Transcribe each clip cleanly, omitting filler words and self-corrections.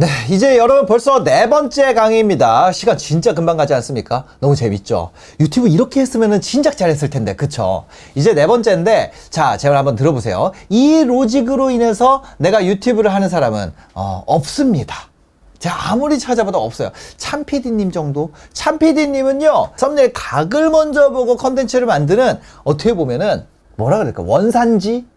네, 이제 여러분 벌써 4번째 강의입니다. 시간 진짜 금방 가지 않습니까? 너무 재밌죠? 유튜브 이렇게 했으면 진작 잘했을 텐데, 그쵸? 이제 4번째인데, 자, 제발 한번 들어보세요. 이 로직으로 인해서 내가 유튜브를 하는 사람은 없습니다. 제가 아무리 찾아봐도 없어요. 참PD님 정도? 참PD님은요, 썸네일 각을 먼저 보고 컨텐츠를 만드는, 어떻게 보면은, 뭐라 그럴까? 원산지?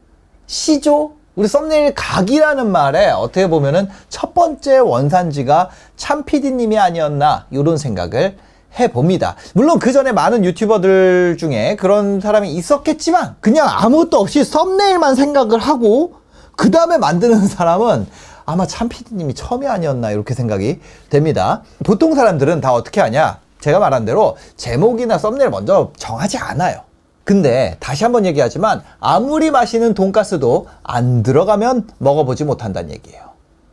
시조? 우리 썸네일 각이라는 말에 어떻게 보면은 첫 번째 원산지가 참PD님이 아니었나 이런 생각을 해봅니다. 물론 그 전에 많은 유튜버들 중에 그런 사람이 있었겠지만 그냥 아무것도 없이 썸네일만 생각을 하고 그 다음에 만드는 사람은 아마 참PD님이 처음이 아니었나 이렇게 생각이 됩니다. 보통 사람들은 다 어떻게 하냐? 제가 말한 대로 제목이나 썸네일 먼저 정하지 않아요. 근데 다시 한번 얘기하지만 아무리 맛있는 돈가스도 안 들어가면 먹어보지 못한다는 얘기예요.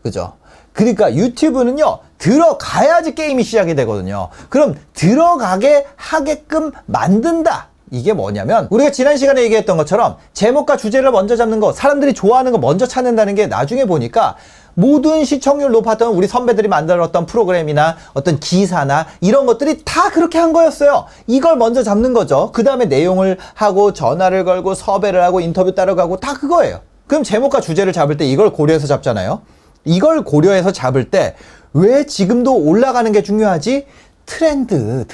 그죠? 그러니까 유튜브는요, 들어가야지 게임이 시작이 되거든요. 그럼 들어가게 하게끔 만든다. 이게 뭐냐면 우리가 지난 시간에 얘기했던 것처럼 제목과 주제를 먼저 잡는 거, 사람들이 좋아하는 거 먼저 찾는다는 게 나중에 보니까 모든 시청률 높았던 우리 선배들이 만들었던 프로그램이나 어떤 기사나 이런 것들이 다 그렇게 한 거였어요. 이걸 먼저 잡는 거죠. 그 다음에 내용을 하고 전화를 걸고 섭외를 하고 인터뷰 따라가고 다 그거예요. 그럼 제목과 주제를 잡을 때 이걸 고려해서 잡잖아요. 이걸 고려해서 잡을 때 왜 지금도 올라가는 게 중요하지? 트렌드.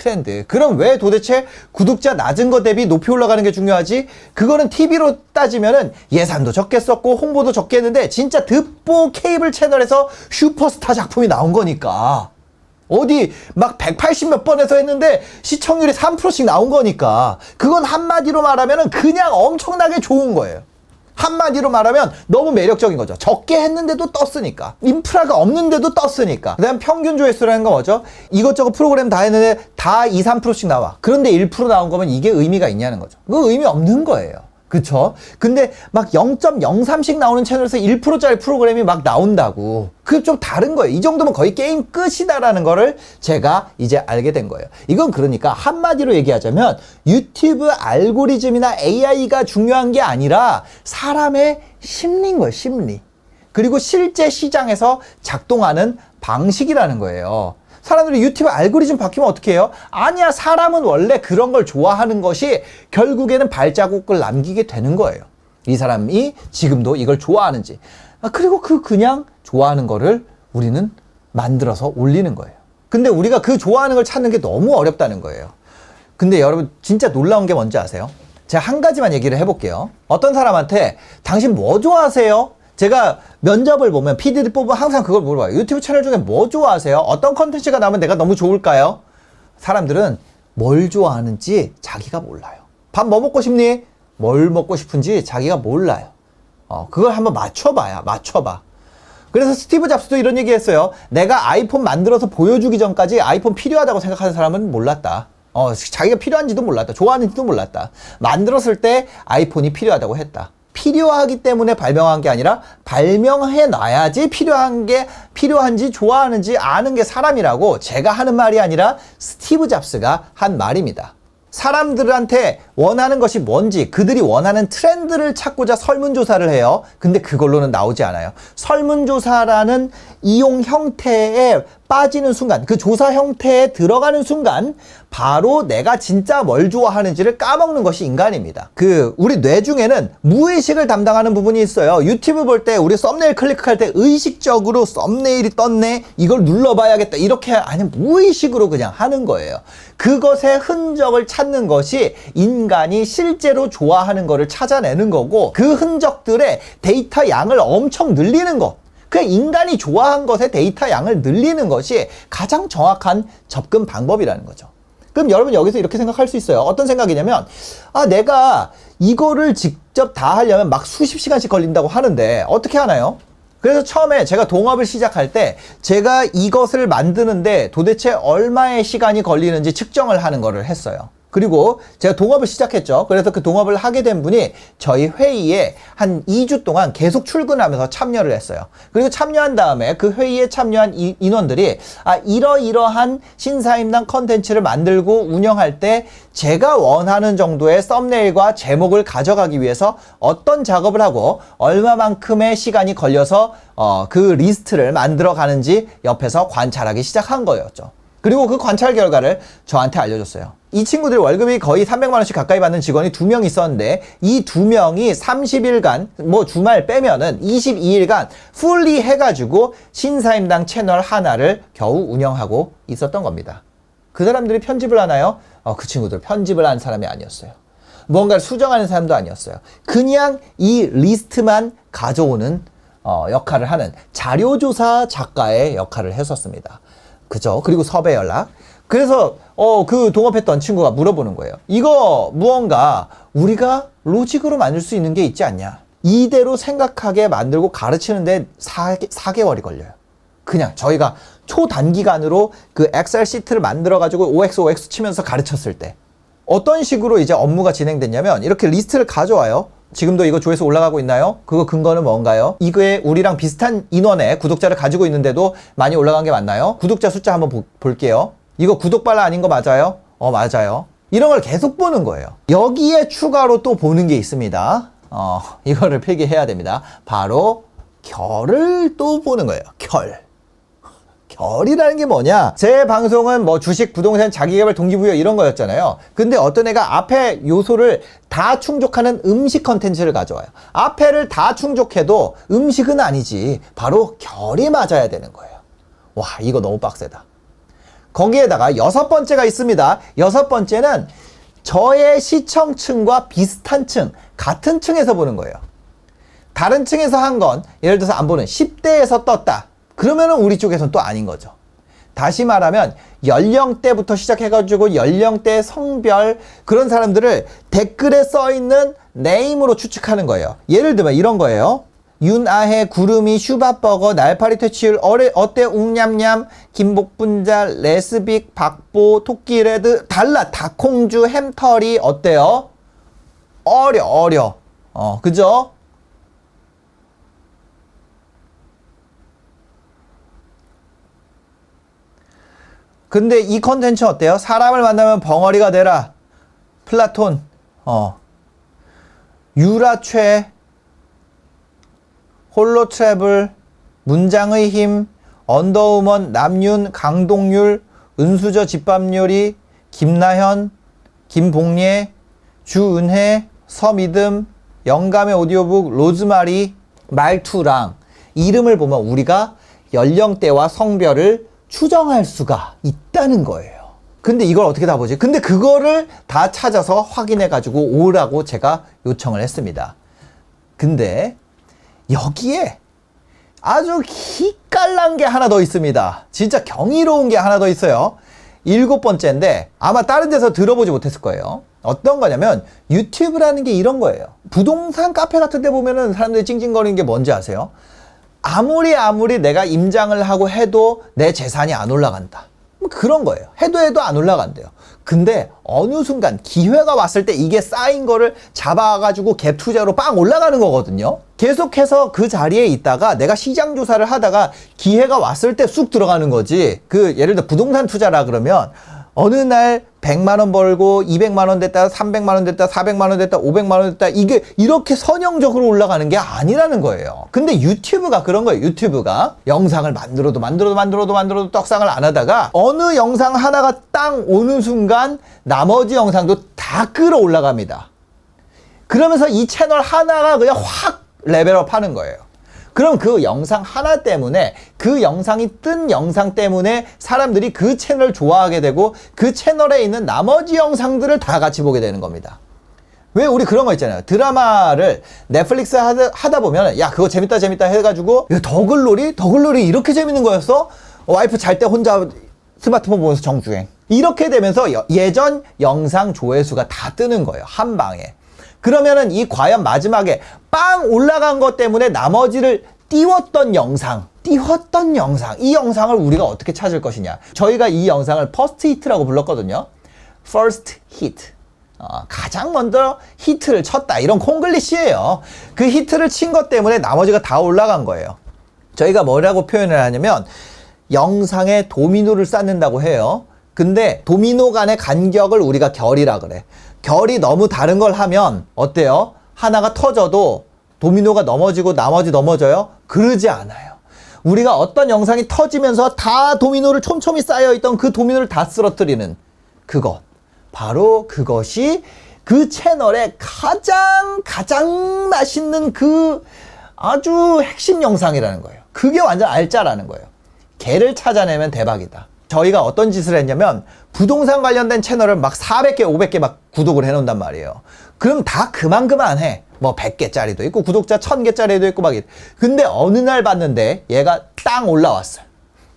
그럼 왜 도대체 구독자 낮은 거 대비 높이 올라가는 게 중요하지? 그거는 TV로 따지면은 예산도 적게 썼고 홍보도 적게 했는데 진짜 듣보 케이블 채널에서 슈퍼스타 작품이 나온 거니까. 어디 막 180 몇 번에서 했는데 시청률이 3%씩 나온 거니까. 그건 한마디로 말하면은 그냥 엄청나게 좋은 거예요. 한마디로 말하면 너무 매력적인 거죠. 적게 했는데도 떴으니까. 인프라가 없는데도 떴으니까. 그 다음 평균 조회수라는 건 뭐죠? 이것저것 프로그램 다 했는데 다 2, 3%씩 나와. 그런데 1% 나온 거면 이게 의미가 있냐는 거죠. 그거 의미 없는 거예요. 그쵸? 근데 막 0.03씩 나오는 채널에서 1%짜리 프로그램이 막 나온다고. 그게 좀 다른 거예요. 이 정도면 거의 게임 끝이다라는 거를 제가 이제 알게 된 거예요. 이건 그러니까 한마디로 얘기하자면 유튜브 알고리즘이나 AI가 중요한 게 아니라 사람의 심리인 거예요. 심리. 그리고 실제 시장에서 작동하는 방식이라는 거예요. 사람들이 유튜브 알고리즘 바뀌면 어떻게 해요? 아니야, 사람은 원래 그런 걸 좋아하는 것이 결국에는 발자국을 남기게 되는 거예요. 이 사람이 지금도 이걸 좋아하는지. 그리고 그냥 좋아하는 거를 우리는 만들어서 올리는 거예요. 근데 우리가 그 좋아하는 걸 찾는 게 너무 어렵다는 거예요. 근데 여러분 진짜 놀라운 게 뭔지 아세요? 제가 한 가지만 얘기를 해볼게요. 어떤 사람한테 당신 뭐 좋아하세요? 제가 면접을 보면 PD들 뽑으면 항상 그걸 물어봐요. 유튜브 채널 중에 뭐 좋아하세요? 어떤 컨텐츠가 나오면 내가 너무 좋을까요? 사람들은 뭘 좋아하는지 자기가 몰라요. 밥 뭐 먹고 싶니? 뭘 먹고 싶은지 자기가 몰라요. 그걸 한번 맞춰봐. 그래서 스티브 잡스도 이런 얘기 했어요. 내가 아이폰 만들어서 보여주기 전까지 아이폰 필요하다고 생각하는 사람은 몰랐다. 자기가 필요한지도 몰랐다. 좋아하는지도 몰랐다. 만들었을 때 아이폰이 필요하다고 했다. 필요하기 때문에 발명한 게 아니라 발명해 놔야지 필요한지 좋아하는지 아는 게 사람이라고 제가 하는 말이 아니라 스티브 잡스가 한 말입니다. 사람들한테 원하는 것이 뭔지 그들이 원하는 트렌드를 찾고자 설문조사를 해요. 근데 그걸로는 나오지 않아요. 설문조사라는 이용 형태에 빠지는 순간, 그 조사 형태에 들어가는 순간 바로 내가 진짜 뭘 좋아하는지를 까먹는 것이 인간입니다. 우리 뇌 중에는 무의식을 담당하는 부분이 있어요. 유튜브 볼 때 우리 썸네일 클릭할 때 의식적으로 썸네일이 떴네, 이걸 눌러봐야겠다, 이렇게 아니면 무의식으로 그냥 하는 거예요. 그것의 흔적을 찾는 것이 인간이 실제로 좋아하는 거를 찾아내는 거고, 그 흔적들의 데이터 양을 엄청 늘리는 것, 그 인간이 좋아한 것의 데이터 양을 늘리는 것이 가장 정확한 접근 방법이라는 거죠. 그럼 여러분 여기서 이렇게 생각할 수 있어요. 어떤 생각이냐면, 내가 이거를 직접 다 하려면 막 수십 시간씩 걸린다고 하는데 어떻게 하나요? 그래서 처음에 제가 동업을 시작할 때 제가 이것을 만드는데 도대체 얼마의 시간이 걸리는지 측정을 하는 거를 했어요. 그리고 제가 동업을 시작했죠. 그래서 그 동업을 하게 된 분이 저희 회의에 한 2주 동안 계속 출근하면서 참여를 했어요. 그리고 참여한 다음에 그 회의에 참여한 인원들이 이러이러한 신사임당 컨텐츠를 만들고 운영할 때 제가 원하는 정도의 썸네일과 제목을 가져가기 위해서 어떤 작업을 하고 얼마만큼의 시간이 걸려서 그 리스트를 만들어 가는지 옆에서 관찰하기 시작한 거였죠. 그리고 그 관찰 결과를 저한테 알려줬어요. 이 친구들이 월급이 거의 300만 원씩 가까이 받는 직원이 2명 있었는데 이 2명이 30일간 뭐 주말 빼면은 22일간 풀리 해가지고 신사임당 채널 하나를 겨우 운영하고 있었던 겁니다. 그 사람들이 편집을 하나요? 그 친구들 편집을 한 사람이 아니었어요. 뭔가를 수정하는 사람도 아니었어요. 그냥 이 리스트만 가져오는 역할을 하는 자료조사 작가의 역할을 했었습니다. 그죠? 그리고 섭외 연락. 그래서 그 동업했던 친구가 물어보는 거예요. 이거 무언가 우리가 로직으로 만들 수 있는 게 있지 않냐? 이대로 생각하게 만들고 가르치는데 4개월이 걸려요. 그냥 저희가 초단기간으로 그 엑셀 시트를 만들어 가지고 OX 치면서 가르쳤을 때 어떤 식으로 이제 업무가 진행됐냐면 이렇게 리스트를 가져와요. 지금도 이거 조회수 올라가고 있나요? 그거 근거는 뭔가요? 이거에 우리랑 비슷한 인원의 구독자를 가지고 있는데도 많이 올라간 게 맞나요? 구독자 숫자 한번 볼게요. 이거 구독발라 아닌 거 맞아요? 맞아요. 이런 걸 계속 보는 거예요. 여기에 추가로 또 보는 게 있습니다. 이거를 필기해야 됩니다. 바로 결을 또 보는 거예요. 결이라는 게 뭐냐? 제 방송은 뭐 주식, 부동산, 자기개발, 동기부여 이런 거였잖아요. 근데 어떤 애가 앞에 요소를 다 충족하는 음식 컨텐츠를 가져와요. 앞에를 다 충족해도 음식은 아니지. 바로 결이 맞아야 되는 거예요. 와, 이거 너무 빡세다. 거기에다가 6번째가 있습니다. 6번째는 저의 시청층과 비슷한 층, 같은 층에서 보는 거예요. 다른 층에서 한 건 예를 들어서 안 보는 10대에서 떴다. 그러면은 우리 쪽에서는 또 아닌 거죠. 다시 말하면 연령대부터 시작해가지고 연령대, 성별 그런 사람들을 댓글에 써있는 네임으로 추측하는 거예요. 예를 들면 이런 거예요. 윤아해, 구름이, 슈바버거, 날파리 퇴치율, 어때, 웅냠냠, 김복분자, 레스빅, 박보, 토끼레드, 달라, 닭콩주, 햄터리, 어때요? 어려. 그죠? 근데 이 컨텐츠 어때요? 사람을 만나면 벙어리가 되라. 플라톤, 유라최, 홀로 트래블, 문장의 힘, 언더우먼, 남윤, 강동률, 은수저 집밥요리, 김나현, 김봉예, 주은혜, 서미듬, 영감의 오디오북, 로즈마리, 말투랑 이름을 보면 우리가 연령대와 성별을 추정할 수가 있다는 거예요. 근데 이걸 어떻게 다 보지? 근데 그거를 다 찾아서 확인해 가지고 오라고 제가 요청을 했습니다. 근데 여기에 아주 기깔난 게 하나 더 있습니다. 진짜 경이로운 게 하나 더 있어요. 7번째인데 아마 다른 데서 들어보지 못했을 거예요. 어떤 거냐면 유튜브라는 게 이런 거예요. 부동산 카페 같은 데 보면은 사람들이 찡찡거리는 게 뭔지 아세요? 아무리 내가 임장을 하고 해도 내 재산이 안 올라간다. 그런 거예요. 해도 안 올라간대요. 근데 어느 순간 기회가 왔을 때 이게 쌓인 거를 잡아가지고 갭 투자로 빵 올라가는 거거든요. 계속해서 그 자리에 있다가 내가 시장 조사를 하다가 기회가 왔을 때 쑥 들어가는 거지. 예를 들어 부동산 투자라 그러면 어느 날 100만 원 벌고 200만 원 됐다, 300만 원 됐다, 400만 원 됐다, 500만 원 됐다. 이게 이렇게 선형적으로 올라가는 게 아니라는 거예요. 근데 유튜브가 그런 거예요. 유튜브가 영상을 만들어도 떡상을 안 하다가 어느 영상 하나가 땅 오는 순간 나머지 영상도 다 끌어올라갑니다. 그러면서 이 채널 하나가 그냥 확 레벨업 하는 거예요. 그럼 그 영상 하나 때문에, 그 영상이 뜬 영상 때문에 사람들이 그 채널을 좋아하게 되고 그 채널에 있는 나머지 영상들을 다 같이 보게 되는 겁니다. 왜 우리 그런 거 있잖아요. 드라마를 넷플릭스 하다 보면 야 그거 재밌다 해가지고 더글로리 이렇게 재밌는 거였어? 와이프 잘 때 혼자 스마트폰 보면서 정주행. 이렇게 되면서 예전 영상 조회수가 다 뜨는 거예요. 한 방에. 그러면은 이 과연 마지막에 빵 올라간 것 때문에 나머지를 띄웠던 영상, 이 영상을 우리가 어떻게 찾을 것이냐. 저희가 이 영상을 퍼스트 히트라고 불렀거든요. first hit. 가장 먼저 히트를 쳤다. 이런 콩글리시예요. 그 히트를 친 것 때문에 나머지가 다 올라간 거예요. 저희가 뭐라고 표현을 하냐면 영상에 도미노를 쌓는다고 해요. 근데 도미노 간의 간격을 우리가 결이라 그래. 결이 너무 다른 걸 하면 어때요? 하나가 터져도 도미노가 넘어지고 나머지 넘어져요? 그러지 않아요. 우리가 어떤 영상이 터지면서 다 도미노를 촘촘히 쌓여있던 그 도미노를 다 쓰러뜨리는 그것. 바로 그것이 그 채널의 가장 맛있는 그 아주 핵심 영상이라는 거예요. 그게 완전 알짜라는 거예요. 걔를 찾아내면 대박이다. 저희가 어떤 짓을 했냐면 부동산 관련된 채널을 막 400개, 500개 막 구독을 해놓는단 말이에요. 그럼 다 그만해. 뭐 100개짜리도 있고 구독자 1000개짜리도 있고 막. 근데 어느 날 봤는데 얘가 땅 올라왔어요.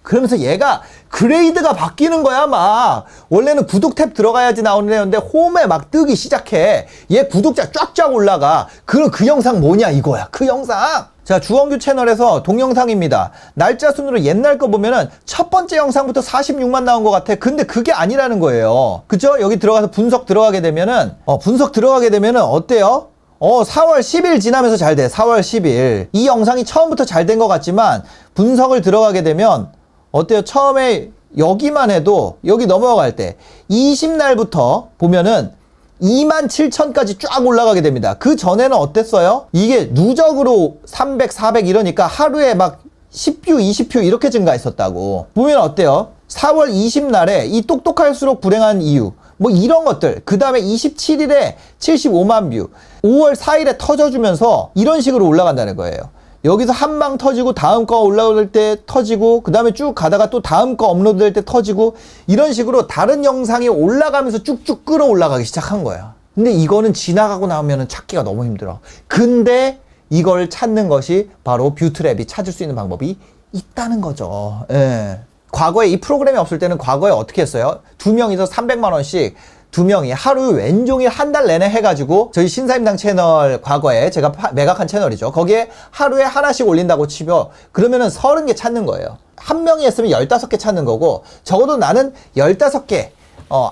그러면서 얘가 그레이드가 바뀌는 거야, 막. 원래는 구독 탭 들어가야지 나오는 애였는데 홈에 막 뜨기 시작해. 얘 구독자 쫙쫙 올라가. 그 영상 뭐냐 이거야. 그 영상. 자, 주원규 채널에서 동영상입니다. 날짜 순으로 옛날 거 보면은 첫 번째 영상부터 46만 나온 것 같아. 근데 그게 아니라는 거예요. 그쵸? 여기 들어가서 분석 들어가게 되면은 어때요? 4월 10일 지나면서 잘 돼. 4월 10일. 이 영상이 처음부터 잘 된 것 같지만 분석을 들어가게 되면 어때요? 처음에 여기만 해도 여기 넘어갈 때 20날부터 보면은 27,000까지 쫙 올라가게 됩니다. 그 전에는 어땠어요? 이게 누적으로 300, 400 이러니까 하루에 막 10뷰, 20뷰 이렇게 증가했었다고. 보면 어때요? 4월 20날에 이 똑똑할수록 불행한 이유. 뭐 이런 것들. 그 다음에 27일에 75만 뷰. 5월 4일에 터져주면서 이런 식으로 올라간다는 거예요. 여기서 한 방 터지고 다음 거 올라올 때 터지고 그 다음에 쭉 가다가 또 다음 거 업로드 될 때 터지고 이런 식으로 다른 영상이 올라가면서 쭉쭉 끌어올라가기 시작한 거예요. 근데 이거는 지나가고 나면 찾기가 너무 힘들어. 근데 이걸 찾는 것이 바로 뷰트랩이 찾을 수 있는 방법이 있다는 거죠. 예. 과거에 이 프로그램이 없을 때는 과거에 어떻게 했어요? 2명이서 300만 원씩 2명이 하루 왼종일 한 달 내내 해가지고 저희 신사임당 채널 과거에 제가 매각한 채널이죠. 거기에 하루에 하나씩 올린다고 치면 그러면은 30개 찾는 거예요. 한 명이 했으면 15개 찾는 거고 적어도 나는 15개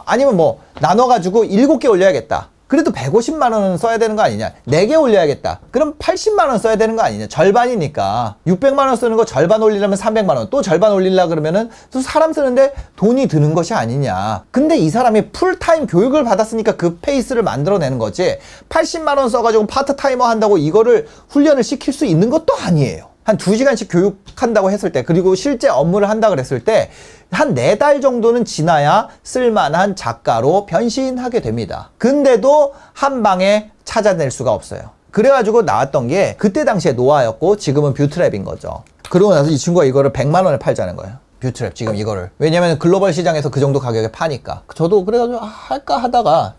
아니면 뭐 나눠가지고 7개 올려야겠다. 그래도 150만 원은 써야 되는 거 아니냐. 4개 올려야겠다. 그럼 80만 원 써야 되는 거 아니냐. 절반이니까. 600만 원 쓰는 거 절반 올리려면 300만 원. 또 절반 올리려 그러면은 또 사람 쓰는데 돈이 드는 것이 아니냐. 근데 이 사람이 풀타임 교육을 받았으니까 그 페이스를 만들어내는 거지. 80만 원 써가지고 파트타이머 한다고 이거를 훈련을 시킬 수 있는 것도 아니에요. 한 2시간씩 교육한다고 했을 때, 그리고 실제 업무를 한다 그랬을 때 한 4달 정도는 지나야 쓸만한 작가로 변신하게 됩니다. 근데도 한 방에 찾아낼 수가 없어요. 그래가지고 나왔던 게 그때 당시에 노아였고 지금은 뷰트랩인 거죠. 그러고 나서 이 친구가 이거를 100만 원에 팔자는 거예요. 뷰트랩 지금 이거를. 왜냐면 글로벌 시장에서 그 정도 가격에 파니까. 저도 그래가지고 할까 하다가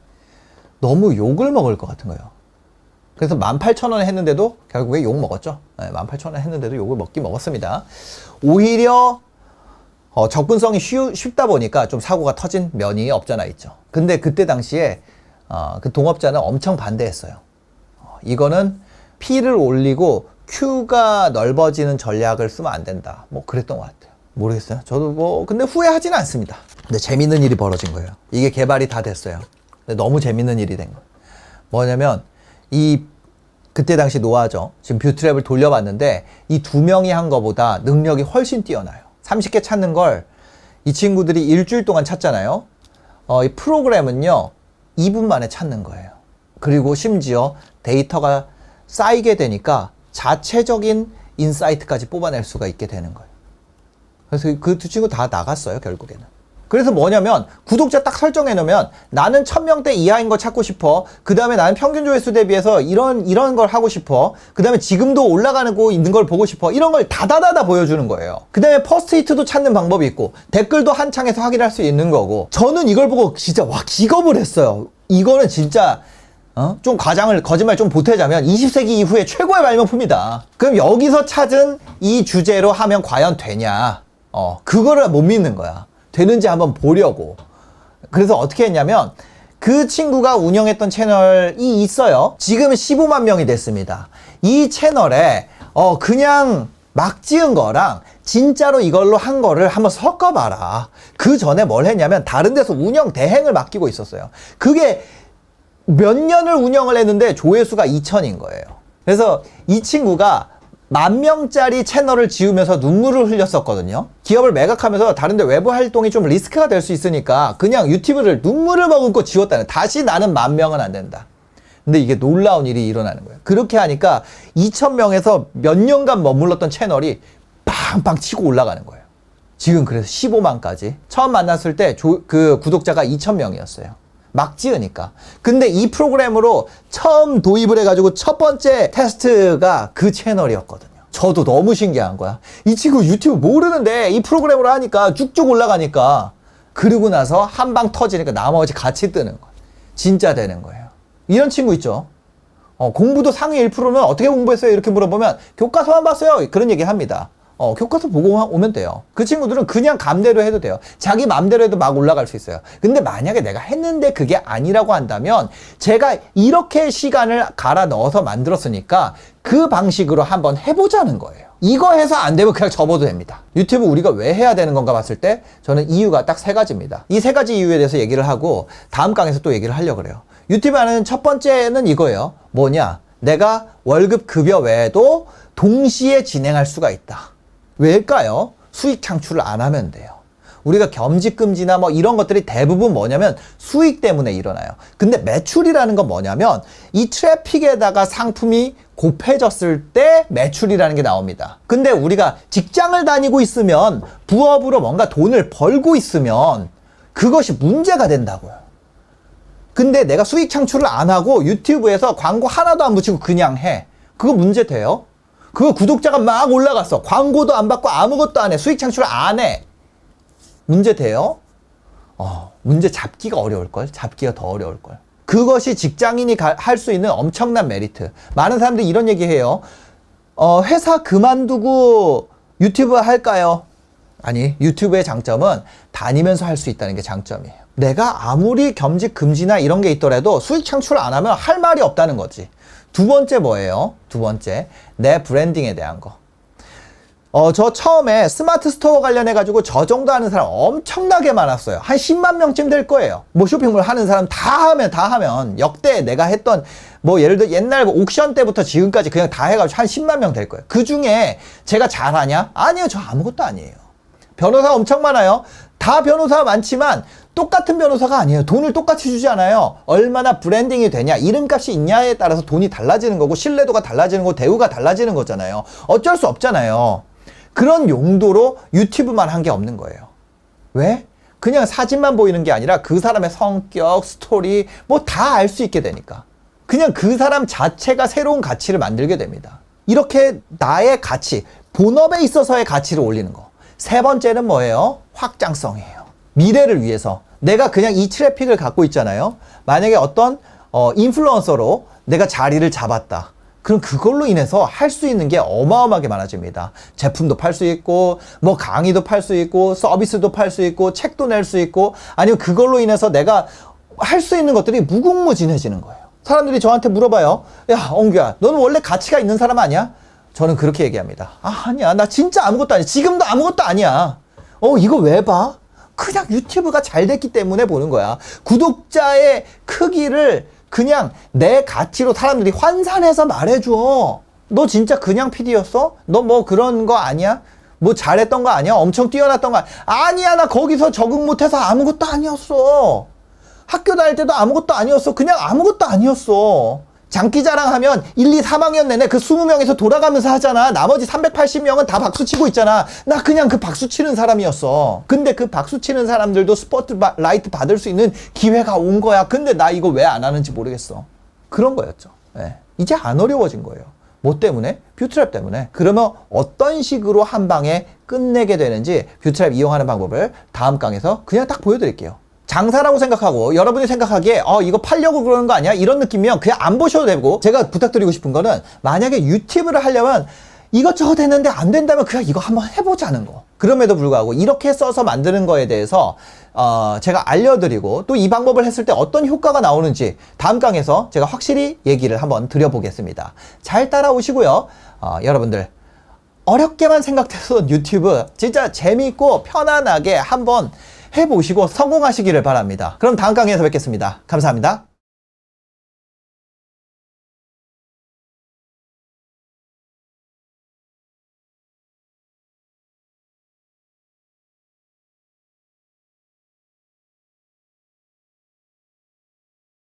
너무 욕을 먹을 것 같은 거예요. 그래서 18,000원에 했는데도 결국에 욕 먹었죠. 네, 18,000원에 했는데도 욕을 먹었습니다. 오히려 접근성이 쉽다 보니까 좀 사고가 터진 면이 없잖아 있죠. 근데 그때 당시에 그 동업자는 엄청 반대했어요. 이거는 P를 올리고 Q가 넓어지는 전략을 쓰면 안 된다. 뭐 그랬던 것 같아요. 모르겠어요. 저도 뭐 근데 후회하지는 않습니다. 근데 재밌는 일이 벌어진 거예요. 이게 개발이 다 됐어요. 근데 너무 재밌는 일이 된 거예요. 뭐냐면 그때 당시 노아죠. 지금 뷰트랩을 돌려봤는데 이 2명이 한 거보다 능력이 훨씬 뛰어나요. 30개 찾는 걸 이 친구들이 일주일 동안 찾잖아요. 이 프로그램은요 2분 만에 찾는 거예요. 그리고 심지어 데이터가 쌓이게 되니까 자체적인 인사이트까지 뽑아낼 수가 있게 되는 거예요. 그래서 그 2 친구 다 나갔어요 결국에는. 그래서 뭐냐면 구독자 딱 설정해 놓으면 나는 1000명대 이하인 거 찾고 싶어. 그 다음에 나는 평균 조회수 대비해서 이런 걸 하고 싶어. 그 다음에 지금도 올라가는 거 있는 걸 보고 싶어. 이런 걸 다다다다 보여주는 거예요. 그 다음에 퍼스트히트도 찾는 방법이 있고 댓글도 한 창에서 확인할 수 있는 거고. 저는 이걸 보고 진짜 와 기겁을 했어요. 이거는 진짜 좀 거짓말 좀 보태자면 20세기 이후에 최고의 발명품이다. 그럼 여기서 찾은 이 주제로 하면 과연 되냐. 그거를 못 믿는 거야. 되는지 한번 보려고. 그래서 어떻게 했냐면 그 친구가 운영했던 채널이 있어요. 지금 15만 명이 됐습니다. 이 채널에 그냥 막 지은 거랑 진짜로 이걸로 한 거를 한번 섞어봐라. 그 전에 뭘 했냐면 다른 데서 운영 대행을 맡기고 있었어요. 그게 몇 년을 운영을 했는데 조회수가 2천인 거예요. 그래서 이 친구가 10,000명짜리 채널을 지으면서 눈물을 흘렸었거든요. 기업을 매각하면서 다른데 외부 활동이 좀 리스크가 될 수 있으니까 그냥 유튜브를 눈물을 머금고 지웠다는, 다시 나는 10,000명은 안 된다. 근데 이게 놀라운 일이 일어나는 거예요. 그렇게 하니까 2,000명에서 몇 년간 머물렀던 채널이 빵빵 치고 올라가는 거예요. 지금 그래서 15만까지. 처음 만났을 때 그 구독자가 2,000명이었어요. 막 지으니까. 근데 이 프로그램으로 처음 도입을 해가지고 첫 번째 테스트가 그 채널이었거든요. 저도 너무 신기한 거야. 이 친구 유튜브 모르는데 이 프로그램으로 하니까 쭉쭉 올라가니까, 그러고 나서 한 방 터지니까 나머지 같이 뜨는 거야. 진짜 되는 거예요. 이런 친구 있죠. 공부도 상위 1%는 어떻게 공부했어요? 이렇게 물어보면 교과서만 봤어요. 그런 얘기 합니다. 교과서 보고 오면 돼요. 그 친구들은 그냥 감대로 해도 돼요. 자기 맘대로 해도 막 올라갈 수 있어요. 근데 만약에 내가 했는데 그게 아니라고 한다면, 제가 이렇게 시간을 갈아 넣어서 만들었으니까 그 방식으로 한번 해보자는 거예요. 이거 해서 안 되면 그냥 접어도 됩니다. 유튜브 우리가 왜 해야 되는 건가 봤을 때 저는 이유가 딱 3가지입니다. 이 3가지 이유에 대해서 얘기를 하고 다음 강에서 또 얘기를 하려고 그래요. 유튜브 하는 첫 번째는 이거예요. 뭐냐? 내가 월급 급여 외에도 동시에 진행할 수가 있다. 왜일까요? 수익 창출을 안 하면 돼요. 우리가 겸직금지나 뭐 이런 것들이 대부분 뭐냐면 수익 때문에 일어나요. 근데 매출이라는 건 뭐냐면 이 트래픽에다가 상품이 곱해졌을 때 매출이라는 게 나옵니다. 근데 우리가 직장을 다니고 있으면, 부업으로 뭔가 돈을 벌고 있으면 그것이 문제가 된다고요. 근데 내가 수익 창출을 안 하고 유튜브에서 광고 하나도 안 붙이고 그냥 해. 그거 문제 돼요? 그거 구독자가 막 올라갔어. 광고도 안 받고 아무것도 안 해. 수익 창출을 안 해. 문제 돼요? 문제 잡기가 어려울걸? 잡기가 더 어려울걸. 그것이 직장인이 할 수 있는 엄청난 메리트. 많은 사람들이 이런 얘기 해요. 회사 그만두고 유튜브 할까요? 아니, 유튜브의 장점은 다니면서 할 수 있다는 게 장점이에요. 내가 아무리 겸직 금지나 이런 게 있더라도 수익 창출을 안 하면 할 말이 없다는 거지. 두 번째 뭐예요? 두 번째, 내 브랜딩에 대한 거. 저 처음에 스마트 스토어 관련해가지고 저 정도 하는 사람 엄청나게 많았어요. 한 10만 명쯤 될 거예요. 뭐 쇼핑몰 하는 사람 다 하면 역대 내가 했던, 뭐 예를 들어 옛날 옥션 때부터 지금까지 그냥 다 해가지고 한 10만 명 될 거예요. 그 중에 제가 잘하냐? 아니요, 저 아무것도 아니에요. 변호사 엄청 많아요. 다 변호사가 많지만 똑같은 변호사가 아니에요. 돈을 똑같이 주지 않아요. 얼마나 브랜딩이 되냐, 이름값이 있냐에 따라서 돈이 달라지는 거고, 신뢰도가 달라지는 거고, 대우가 달라지는 거잖아요. 어쩔 수 없잖아요. 그런 용도로 유튜브만 한 게 없는 거예요. 왜? 그냥 사진만 보이는 게 아니라 그 사람의 성격, 스토리 뭐 다 알 수 있게 되니까. 그냥 그 사람 자체가 새로운 가치를 만들게 됩니다. 이렇게 나의 가치, 본업에 있어서의 가치를 올리는 거. 세 번째는 뭐예요? 확장성이에요. 미래를 위해서. 내가 그냥 이 트래픽을 갖고 있잖아요. 만약에 어떤 인플루언서로 내가 자리를 잡았다. 그럼 그걸로 인해서 할 수 있는 게 어마어마하게 많아집니다. 제품도 팔 수 있고, 뭐 강의도 팔 수 있고, 서비스도 팔 수 있고, 책도 낼 수 있고, 아니면 그걸로 인해서 내가 할 수 있는 것들이 무궁무진해지는 거예요. 사람들이 저한테 물어봐요. 야, 엉규야, 너는 원래 가치가 있는 사람 아니야? 저는 그렇게 얘기합니다. 아니야. 나 진짜 아무것도 아니야. 지금도 아무것도 아니야. 이거 왜 봐? 그냥 유튜브가 잘 됐기 때문에 보는 거야. 구독자의 크기를 그냥 내 가치로 사람들이 환산해서 말해줘. 너 진짜 그냥 PD였어? 너 뭐 그런 거 아니야? 뭐 잘했던 거 아니야? 엄청 뛰어났던 거 아니야. 나 거기서 적응 못해서 아무것도 아니었어. 학교 다닐 때도 아무것도 아니었어. 그냥 아무것도 아니었어. 장기자랑하면 1, 2, 3학년 내내 그 20명에서 돌아가면서 하잖아. 나머지 380명은 다 박수치고 있잖아. 나 그냥 그 박수치는 사람이었어. 근데 그 박수치는 사람들도 스포트라이트 받을 수 있는 기회가 온 거야. 근데 나 이거 왜 안 하는지 모르겠어. 그런 거였죠. 네. 이제 안 어려워진 거예요. 뭐 때문에? 뷰트랩 때문에. 그러면 어떤 식으로 한 방에 끝내게 되는지 뷰트랩 이용하는 방법을 다음 강에서 그냥 딱 보여드릴게요. 장사라고 생각하고 여러분이 생각하기에 이거 팔려고 그러는 거 아니야? 이런 느낌이면 그냥 안 보셔도 되고, 제가 부탁드리고 싶은 거는 만약에 유튜브를 하려면 이것저것 했는데 안 된다면 그냥 이거 한번 해보자는 거. 그럼에도 불구하고 이렇게 써서 만드는 거에 대해서 제가 알려드리고, 또 이 방법을 했을 때 어떤 효과가 나오는지 다음 강에서 제가 확실히 얘기를 한번 드려보겠습니다. 잘 따라오시고요. 여러분들 어렵게만 생각했던 유튜브 진짜 재미있고 편안하게 한번 해보시고 성공하시기를 바랍니다. 그럼 다음 강의에서 뵙겠습니다. 감사합니다.